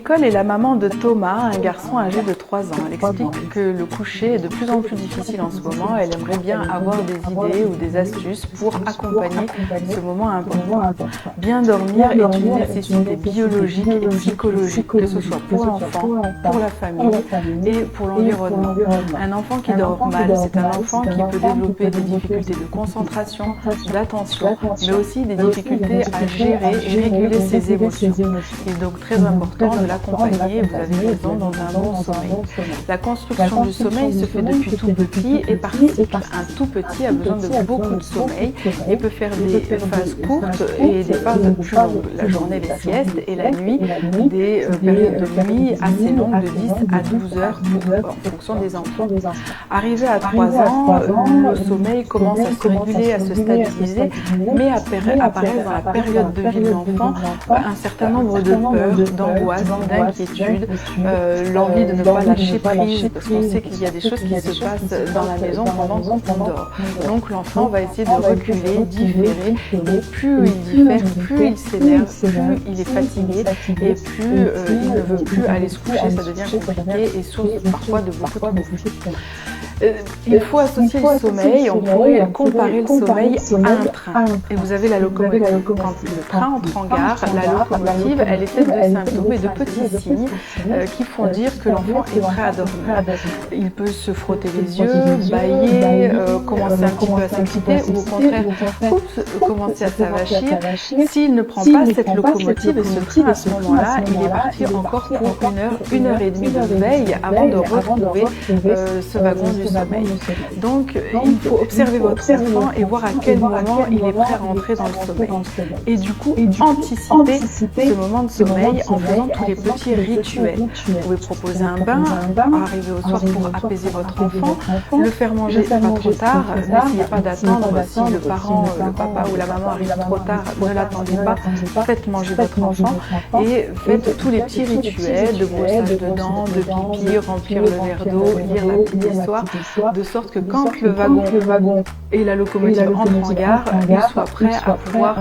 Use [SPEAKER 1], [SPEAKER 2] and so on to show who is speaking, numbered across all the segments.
[SPEAKER 1] Nicole est la maman de Thomas, un garçon âgé de 3 ans. Elle explique que le coucher est de plus en plus difficile en ce moment. Elle aimerait bien avoir des idées ou des astuces pour accompagner ce moment important. Bien dormir est une nécessité biologique et psychologique, que ce soit pour l'enfant, pour la famille et pour l'environnement. Un enfant qui dort mal, c'est un enfant qui peut développer des difficultés de concentration, d'attention, mais aussi des difficultés à gérer et réguler ses émotions. Il est donc très important de l'accompagner, vous avez raison, dans un bon sommeil. La construction du sommeil se fait depuis tout petit et par cycle. Un tout petit a besoin de beaucoup de sommeil et peut faire des phases courtes et des phases plus longues. La journée, les siestes, et la nuit, des périodes de nuit assez longues de 10 à 12 heures en fonction des enfants. Arrivé à 3 ans, le sommeil commence à se réguler, à se stabiliser, mais apparaît dans la période de vie de l'enfant un certain nombre de peurs, d'angoisse, d'inquiétude, l'envie de ne pas lâcher prise, parce qu'on sait qu'il y a des choses qui se passent dans la maison pendant qu'on dort. Donc l'enfant va essayer de reculer, différer, et plus il diffère, plus il s'énerve, plus il est fatigué, et plus il ne veut plus aller se coucher, ça devient compliqué et source parfois de beaucoup de conflits. Il faut associer le sommeil, on pourrait comparer le sommeil à un train. Et vous avez la locomotive. Quand le train entre en gare, la locomotive, elle est faite de symptômes et de petits signes qui font dire que l'enfant est prêt à dormir. Il peut se frotter les yeux, bâiller, commencer un petit peu à s'exciter ou au contraire commencer à s'avachir. S'il ne prend pas cette locomotive et ce train à ce moment-là, il est parti encore pour une heure et demie de veille avant de retrouver ce wagon du sommeil. Donc, il faut observer votre enfant et voir à quel moment il est prêt à rentrer dans le sommeil. Et du coup, anticiper ce moment de sommeil en faisant tous les petits rituels. Vous pouvez proposer un bain, arriver au soir pour apaiser votre enfant, le faire manger pas trop tard, n'essayez pas d'attendre si le parent, le papa ou la maman arrive trop tard, ne l'attendez pas, faites manger votre enfant et faites tous les petits rituels de brossage de dents, de pipi, remplir le verre d'eau, lire la petite histoire, de sorte que quand le wagon et la locomotive entrent en gare, ils soient prêts à pouvoir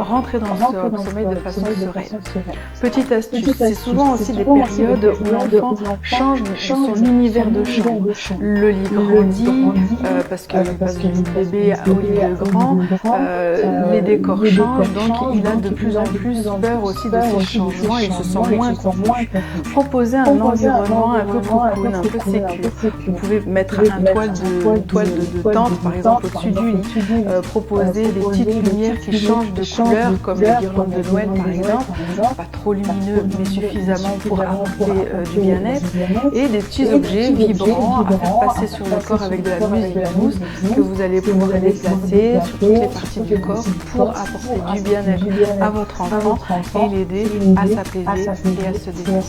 [SPEAKER 1] rentrer dans le sommeil de façon sereine. Petite astuce, c'est souvent aussi des périodes où l'enfant change son univers de chambre. Le lit grandit, parce qu'il passe du lit de bébé au lit de grand, les décors changent, donc il a de plus en plus peur aussi de ces changements, il se sent moins confort. Proposez un environnement un peu cocoon, un peu sécure. Vous pouvez mettre un toile de tente par exemple au-dessus du lit, proposer des petites lumières qui changent de couleur comme les guirlandes de Noël par exemple, pas trop lumineux mais suffisamment pour apporter du bien-être, et des petits objets vibrants à faire passer sur le corps avec de la musique douce que vous allez pouvoir déplacer sur toutes les parties du corps pour apporter du bien-être à votre enfant et l'aider à s'apaiser et à se détendre.